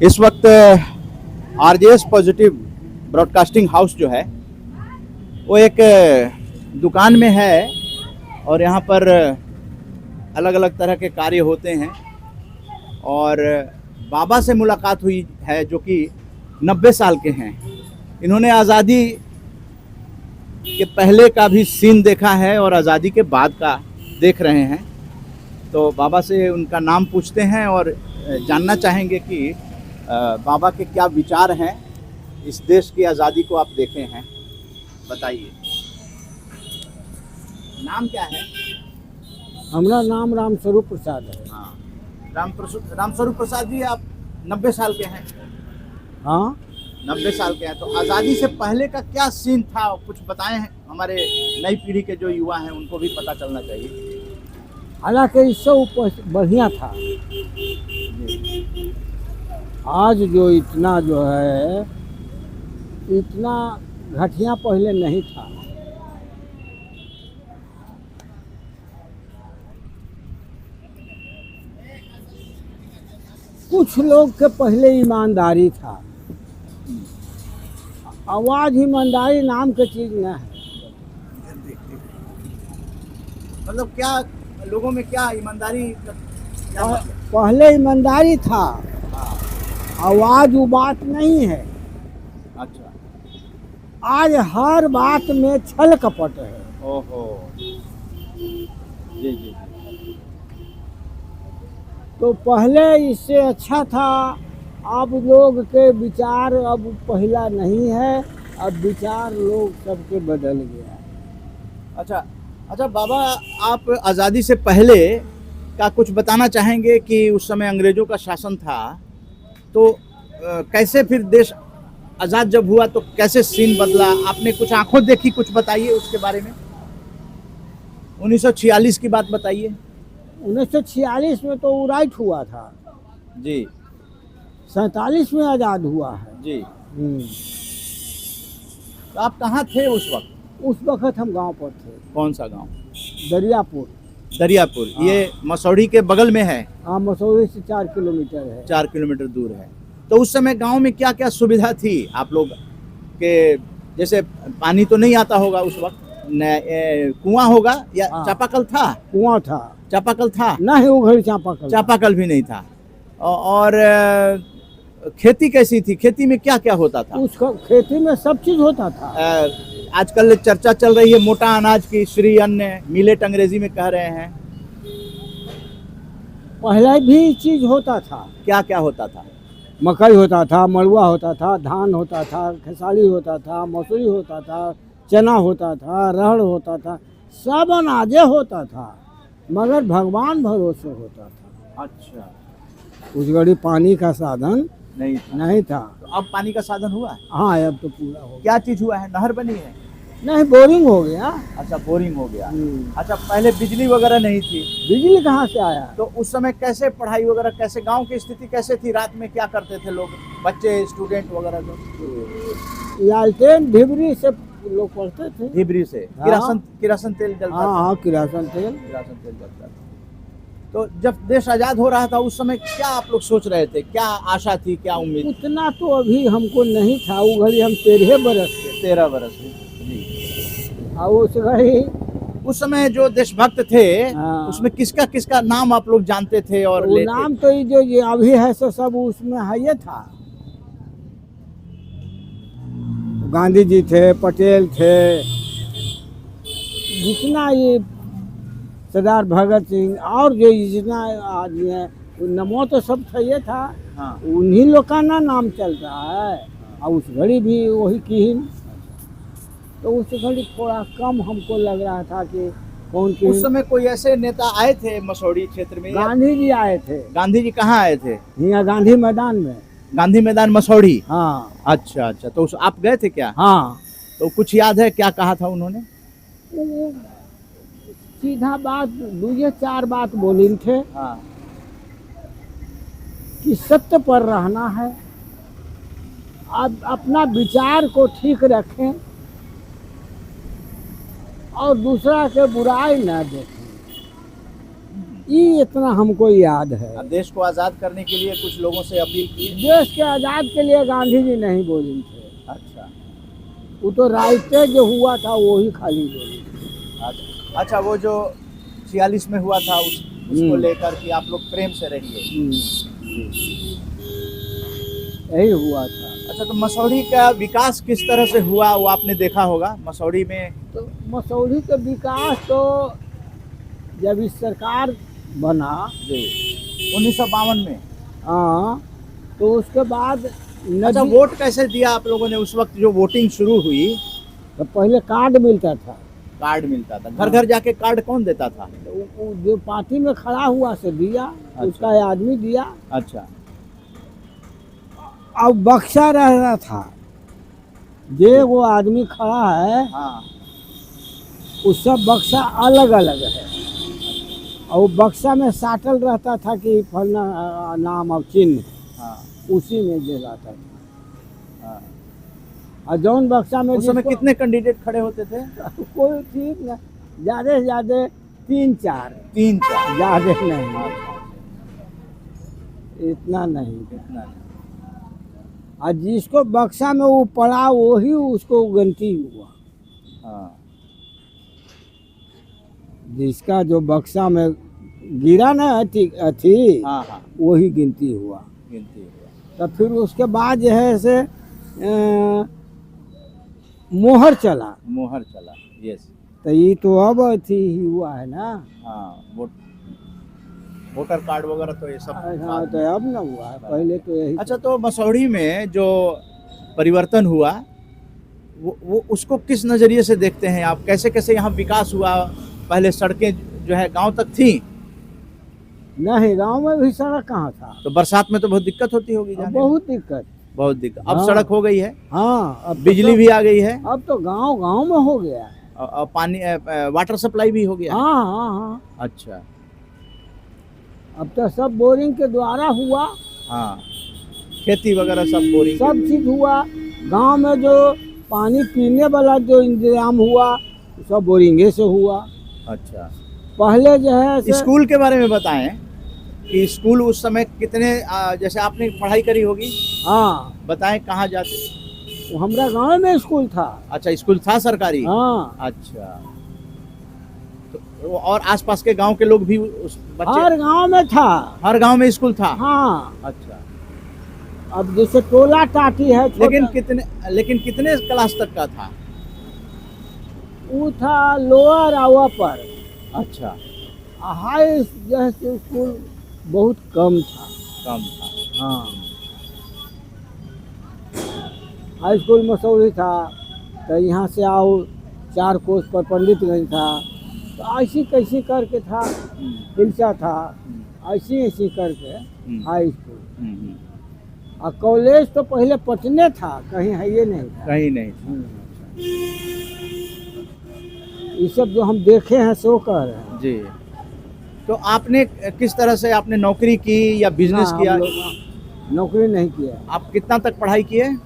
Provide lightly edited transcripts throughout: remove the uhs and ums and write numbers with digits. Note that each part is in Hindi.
इस वक्त आरजेएस पॉजिटिव ब्रॉडकास्टिंग हाउस जो है वो एक दुकान में है और यहाँ पर अलग अलग तरह के कार्य होते हैं और बाबा से मुलाकात हुई है जो कि 90 साल के हैं। इन्होंने आज़ादी के पहले का भी सीन देखा है और आज़ादी के बाद का देख रहे हैं। तो बाबा से उनका नाम पूछते हैं और जानना चाहेंगे कि बाबा के क्या विचार हैं। इस देश की आज़ादी को आप देखे हैं, बताइए। नाम क्या है? हमारा नाम रामस्वरूप प्रसाद है। हाँ, रामस्वरूप प्रसाद जी, आप 90 साल के हैं। हाँ, 90 साल के हैं, तो आज़ादी से पहले का क्या सीन था, कुछ बताएं हैं। हमारे नई पीढ़ी के जो युवा हैं उनको भी पता चलना चाहिए। हालांकि इससे बढ़िया था। आज जो इतना जो है इतना घटिया पहले नहीं था। कुछ लोग के पहले ईमानदारी था। आवाज ईमानदारी नाम की चीज न है। मतलब क्या लोगों में क्या ईमानदारी क्या मतलब? पहले ईमानदारी था, आवाज वो बात नहीं है। अच्छा, आज हर बात में छल कपट है। ओहो, जी जी जी। तो पहले इससे अच्छा था। अब लोग के विचार अब पहला नहीं है। अब विचार लोग सबके बदल गया है। अच्छा बाबा, आप आज़ादी से पहले का कुछ बताना चाहेंगे कि उस समय अंग्रेजों का शासन था, तो कैसे फिर देश आज़ाद जब हुआ तो कैसे सीन बदला? आपने कुछ आंखों देखी, कुछ बताइए उसके बारे में। 1946 की बात बताइए। 1946 में तो राइट हुआ था जी। 47 में आज़ाद हुआ है जी। तो आप कहाँ थे उस वक्त? उस वक्त हम गांव पर थे। कौन सा गांव? दरियापुर। दरियापुर। हाँ। ये मसौढ़ी के बगल में है। हाँ, मसौढ़ी से 4 किलोमीटर है। 4 किलोमीटर दूर है। तो उस समय गांव में क्या क्या सुविधा थी आप लोग के? जैसे पानी तो नहीं आता होगा उस वक्त, कुआं होगा या हाँ। चापाकल था? कुआं था। चापाकल था? नहीं, वो घड़ी चापाकल। चापाकल भी नहीं था। और खेती कैसी थी? खेती में क्या क्या होता था? उसका खेती में सब चीज होता था। आजकल चर्चा चल रही है मोटा अनाज की, श्री अन्न, मिलेट अंग्रेजी में कह रहे हैं। पहले भी चीज होता था। क्या क्या होता था? मकई होता था, मड़ुआ होता था, धान होता था, खेसारी होता था, मसूरी होता था, चना होता था, रहड़ होता था, सब अनाजे होता था, मगर भगवान भरोसे होता था। अच्छा, उस घड़ी पानी का साधन नहीं था। तो अब पानी का साधन हुआ है? हाँ, अब तो पूरा हो गया। क्या चीज हुआ है? नहर बनी है? नहीं, बोरिंग हो गया। अच्छा, बोरिंग हो गया। अच्छा, पहले बिजली वगैरह नहीं थी? बिजली कहाँ से आया? तो उस समय कैसे पढ़ाई वगैरह, कैसे गांव की स्थिति कैसे थी? रात में क्या करते थे लोग, बच्चे, स्टूडेंट वगैरह? तो लालटेन ढिबरी से लोग पढ़ते थे। ढिबरी से? हाँ। किरासन तेल जलता था? हाँ, किरासन तेल जलता था। तो जब देश आजाद हो रहा था उस समय क्या आप लोग सोच रहे थे? क्या आशा थी, क्या उम्मीद? उतना तो अभी हमको नहीं था। वो घड़ी हम 13 बरस के। 13 बरस में जी। और उस घड़ी उस समय जो देशभक्त थे, हाँ। उसमें किसका किसका नाम आप लोग जानते थे? और वो नाम तो ये अभी है सो सब उसमें है ये था। गांधी जी थे, पटेल थे, जितना ये सरदार भगत सिंह और जो जितना आदमी है, नमो तो सब था ये था। हाँ। उन्हीं लोग का नाम चल रहा है। और उस घड़ी भी वही की ही। तो उस घड़ी थोड़ा कम हमको लग रहा था कि कौन की। उस समय कोई ऐसे नेता आए थे मसौढ़ी क्षेत्र में? गांधी जी आए थे। गांधी जी कहाँ आए थे? यहाँ गांधी मैदान में। गांधी मैदान मसौढ़ी? हाँ। अच्छा, तो आप गए थे क्या? हाँ। तो कुछ याद है क्या कहा था उन्होंने? वो सीधा बात, 2-4 बात बोली थे। हाँ। कि सत्य पर रहना है, अब अपना विचार को ठीक रखें और दूसरा के बुराई न देखें। ये इतना हमको याद है। अब देश को आजाद करने के लिए कुछ लोगों से अपील की? देश के आज़ाद के लिए गांधी जी नहीं बोले थे, अच्छा वो तो राइटे जो हुआ था वो ही खाली बोले। अच्छा अच्छा, वो जो 46 में हुआ था उसको लेकर कि आप लोग प्रेम से रहिए। यही हुआ था। अच्छा, तो मसौढ़ी का विकास किस तरह से हुआ वो आपने देखा होगा मसौढ़ी में? तो मसौढ़ी का विकास तो जब इस सरकार बना जी 1952 में। हाँ, तो उसके बाद अच्छा, नदी, वोट कैसे दिया आप लोगों ने उस वक्त जो वोटिंग शुरू हुई? तो पहले कार्ड मिलता था, कार्ड मिलता था, घर घर जाके कार्ड कौन देता था? तो वो जो पार्टी में खड़ा हुआ से दिया, अच्छा। उसका आदमी दिया। अच्छा अब बक्सा रह रहा था, जे वो आदमी खड़ा है हाँ उसका बक्सा अलग अलग है, और वो बक्सा में साटल रहता था कि फलना नाम और चिन्ह, हाँ उसी में दे जाता था। हाँ। और जौन बक्सा में उस समय जिसको- कितने कैंडिडेट खड़े होते थे? कोई ठीक न, ज्यादा से ज्यादा 3-4, 3-4। ज्यादा नहीं, इतना नहीं। इतना नहीं। और जिसको बक्सा में वो पड़ा वही उसको गिनती हुआ, हाँ जिसका जो बक्सा में गिरा ना थी हाँ हाँ, वही गिनती हुआ। गिनती हुआ। तो फिर उसके बाद जो है से मोहर चला, मोहर चला, यस। तो ये तो अब अथी ही हुआ है ना। हाँ, वोटर कार्ड वगैरह तो ये सब हाँ, बाद तो में। अब ना हुआ है, पहले तो यही। अच्छा, तो मसौढ़ी में जो परिवर्तन हुआ वो उसको किस नज़रिए से देखते हैं आप? कैसे कैसे यहाँ विकास हुआ? पहले सड़कें जो है गांव तक थी, नहीं, गांव में भी सड़क कहाँ था, तो बरसात में तो बहुत दिक्कत होती होगी जाने में। बहुत दिक्कत। बहुत दिक्कत। अब हाँ। सड़क हो गई है, हाँ, अब बिजली भी आ गई है, अब तो गांव गांव में हो गया है। और पानी वाटर सप्लाई भी हो गया है। हाँ हाँ हाँ, अच्छा अब तो सब बोरिंग के द्वारा हुआ, हाँ, खेती वगैरह सब बोरिंग सब चीज हुआ। गांव में जो पानी पीने वाला जो इंतजाम हुआ सब बोरिंगे से हुआ। अच्छा, पहले जो है से- स्कूल के बारे में बताएं कि स्कूल उस समय कितने जैसे आपने पढ़ाई करी होगी, हाँ, बताएं कहाँ जाते? हमारा गांव में स्कूल था। अच्छा, स्कूल था सरकारी? हाँ, अच्छा, तो और आसपास के गांव के लोग भी उस बच्चे? हर गांव में था। हर गांव में स्कूल था? हाँ, अच्छा, अब जैसे टोला टाटी है लेकिन कितने क्लास तक का था? वो था लोअर और अपर। अच्छा, हाई जो है से स्कूल बहुत कम था। कम था। हाँ, हाई स्कूल मसौढ़ी था, तो यहाँ से आओ 4 कोस पर पंडितगंज था, तो ऐसी कैसी करके था, हिलसा था, ऐसी ऐसी करके हाई स्कूल। और कॉलेज तो पहले पटने था, कहीं है ये नहीं था। कहीं नहीं था। ये सब जो हम देखे हैं सो कह रहे हैं। जी, तो आपने किस तरह से आपने नौकरी की या बिजनेस ना, किया? हम लोग नौकरी नहीं किया, आप कितना तक पढ़ाई किए?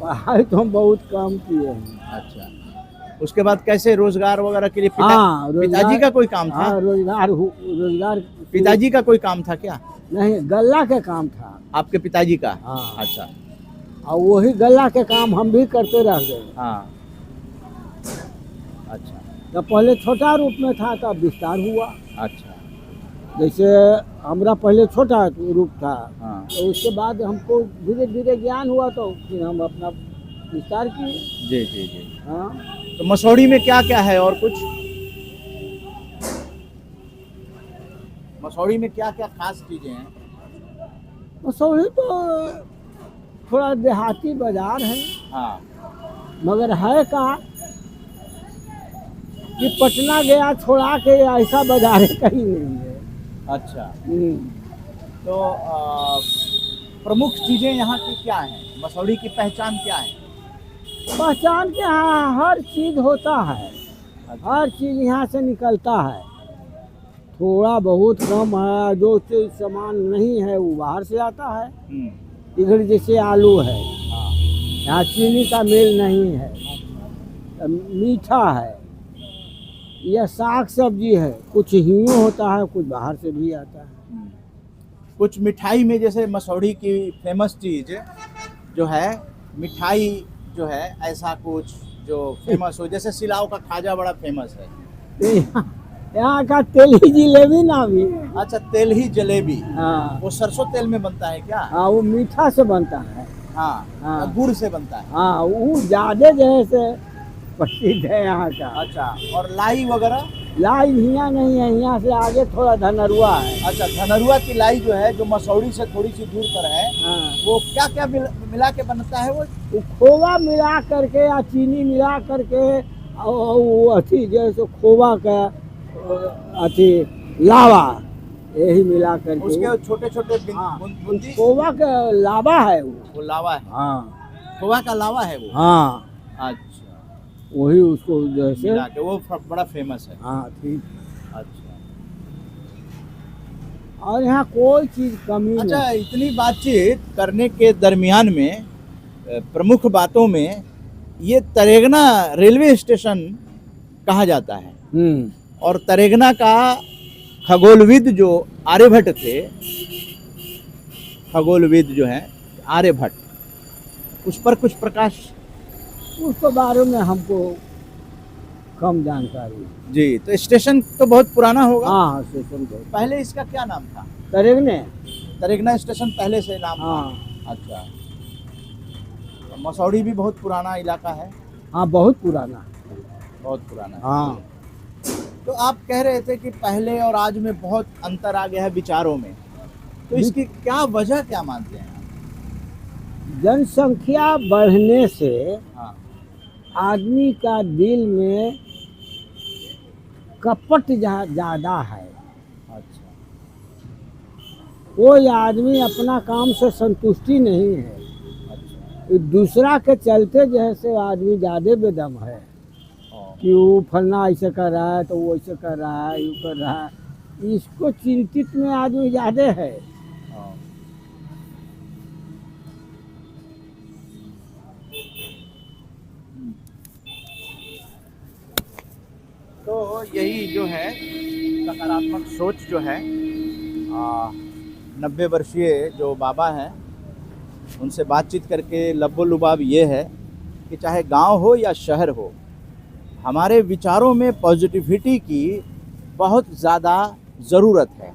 पढ़ाई तो हम बहुत कम किए हैं। अच्छा, उसके बाद कैसे रोजगार वगैरह के लिए हाँ, पिताजी का कोई काम था? हाँ, रोजगार पिताजी का कोई काम था क्या? नहीं, गल्ला के काम था। आपके पिताजी का? हाँ। अच्छा, और वही गल्ला के काम हम भी करते रह गए। हाँ, अच्छा तो पहले छोटा रूप में था, तो अब विस्तार हुआ। अच्छा, जैसे हमारा पहले छोटा रूप था, हाँ, तो उसके बाद हमको धीरे धीरे ज्ञान हुआ, तो फिर हम अपना विस्तार किए। जी जी जी। हाँ, तो मसौढ़ी में क्या क्या है और कुछ? मसौढ़ी में क्या क्या खास चीजें हैं? मसौढ़ी तो थोड़ा देहाती बाजार है, हाँ, मगर मगर है का कि पटना गया छोड़ा के ऐसा बाजार है कहीं नहीं है। अच्छा, तो प्रमुख चीजें यहाँ की क्या हैं? मसौढ़ी की पहचान क्या है? पहचान के यहाँ हर चीज होता है, हर चीज यहाँ से निकलता है। थोड़ा बहुत कम है, जो चीज सामान नहीं है वो बाहर से आता है। इधर जैसे आलू है, हाँ, यहाँ चीनी का मेल नहीं है, मीठा है, यह साग सब्जी है, कुछ हींग होता है, कुछ बाहर से भी आता है। कुछ मिठाई में जैसे मसौढ़ी की फेमस चीज जो है, मिठाई जो है ऐसा कुछ जो फेमस हो, जैसे सिलाव का खाजा बड़ा फेमस है। तो यहाँ का तेली जिलेबी ना भी। अच्छा, तेल ही जलेबी, हाँ वो सरसों तेल में बनता है क्या? हाँ, वो मीठा से बनता है। हाँ, हाँ। गुड़ से बनता है। हाँ, वो ज्यादा जैसे प्रसिद्ध है यहाँ का। अच्छा, और लाई वगैरह? लाई यहाँ नहीं है, यहाँ से आगे थोड़ा धनरुआ है। अच्छा, धनरुआ की लाई जो है, जो मसौढ़ी से थोड़ी सी दूर पर है, हाँ, वो क्या क्या मिला के बनता है? वो खोवा मिला करके या चीनी मिला करके, और वो अथी जैसे खोवा का अथी लावा, यही मिला करके उसके छोटे छोटे हाँ, बूंदी, खोवा का लावा है वो लावा है। हाँ खोवा का लावा है वो। हाँ, अच्छा, वही उसको जैसे मिला के वो बड़ा फेमस है। हाँ ठीक। अच्छा और यहाँ कोई चीज कमी अच्छा, नहीं। इतनी बातचीत करने के दरमियान में प्रमुख बातों में ये तरेगना रेलवे स्टेशन कहा जाता है, और तरेगना का खगोलविद जो आर्यभट्ट थे, खगोलविद जो है आर्यभट्ट, उस पर कुछ प्रकाश। उसके बारे में हमको कम जानकारी है। जी, तो स्टेशन तो बहुत पुराना होगा। हाँ, स्टेशन को पहले इसका क्या नाम था? तरेगने। तरेगना स्टेशन पहले से नाम था। हाँ अच्छा, मसौढ़ी भी बहुत पुराना इलाका है। हाँ, बहुत पुराना। बहुत पुराना है। हाँ, तो आप कह रहे थे कि पहले और आज में बहुत अंतर आ गया है विचारों में, तो इसकी क्या वजह क्या मानते हैं आप? जनसंख्या बढ़ने से हाँ, आदमी का दिल में कपट ज्यादा है। अच्छा, कोई आदमी अपना काम से संतुष्टि नहीं है, अच्छा, दूसरा के चलते जैसे आदमी ज्यादा बेदम है कि वो फलना ऐसे कर रहा है तो वो ऐसे कर रहा है, यूँ कर रहा है, इसको चिंतित में आदमी ज्यादा है। हाँ। तो यही जो है सकारात्मक सोच जो है, 90 वर्षीय जो बाबा हैं, उनसे बातचीत करके लब्बो-लुबाब ये है कि चाहे गांव हो या शहर हो, हमारे विचारों में पॉजिटिविटी की बहुत ज़्यादा ज़रूरत है,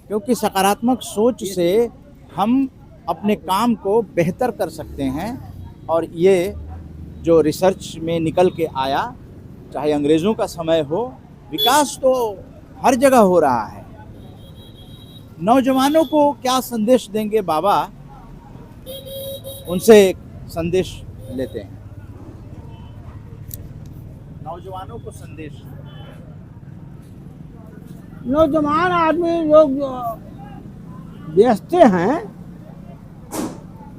क्योंकि सकारात्मक सोच से हम अपने काम को बेहतर कर सकते हैं। और ये जो रिसर्च में निकल के आया, चाहे अंग्रेज़ों का समय हो, विकास तो हर जगह हो रहा है। नौजवानों को क्या संदेश देंगे बाबा, उनसे एक संदेश लेते हैं। नौजवानों को संदेश। नौजवान आदमी लोग व्यस्त हैं,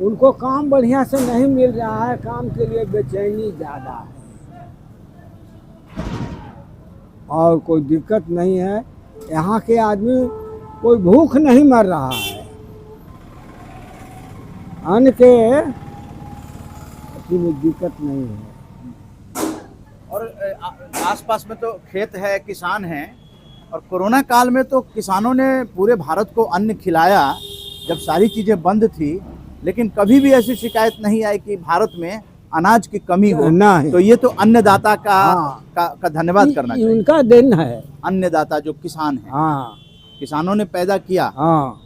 उनको काम बढ़िया से नहीं मिल रहा है, काम के लिए बेचैनी ज़्यादा है। और कोई दिक्कत नहीं है, यहाँ के आदमी कोई भूख नहीं मर रहा है। अन्न के में दिक्कत नहीं है। और आसपास में तो खेत है, किसान हैं, और कोरोना काल में तो किसानों ने पूरे भारत को अन्न खिलाया जब सारी चीज़ें बंद थी, लेकिन कभी भी ऐसी शिकायत नहीं आई कि भारत में अनाज की कमी हो। नहीं। तो ये तो अन्नदाता का हाँ। का धन्यवाद करना चाहिए। उनका दिन है। अन्नदाता जो किसान है, हाँ किसानों ने पैदा किया। हाँ,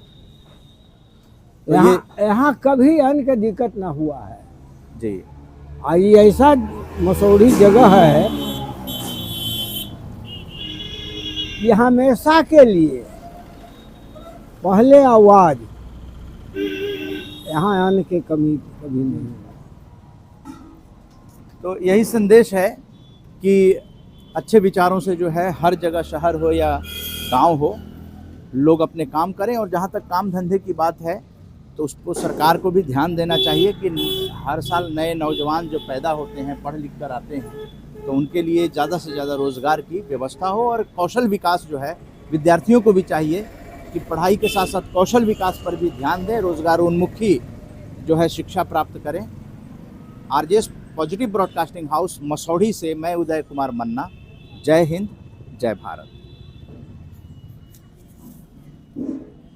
तो यहाँ कभी अन्न की दिक्कत ना हुआ है जी। ये ऐसा मसौढ़ी जगह है कि हमेशा के लिए पहले आवाज, यहाँ अन्न की कमी कभी नहीं है। तो यही संदेश है कि अच्छे विचारों से जो है हर जगह, शहर हो या गांव हो, लोग अपने काम करें। और जहां तक काम धंधे की बात है, तो उसको सरकार को भी ध्यान देना चाहिए कि हर साल नए नौजवान जो पैदा होते हैं, पढ़ लिख कर आते हैं, तो उनके लिए ज़्यादा से ज़्यादा रोज़गार की व्यवस्था हो। और कौशल विकास जो है, विद्यार्थियों को भी चाहिए कि पढ़ाई के साथ साथ कौशल विकास पर भी ध्यान दें, रोज़गारोन्मुखी जो है शिक्षा प्राप्त करें। RJS positive broadcasting house Masaurhi से मैं उदय कुमार मन्ना। जय हिंद, जय भारत।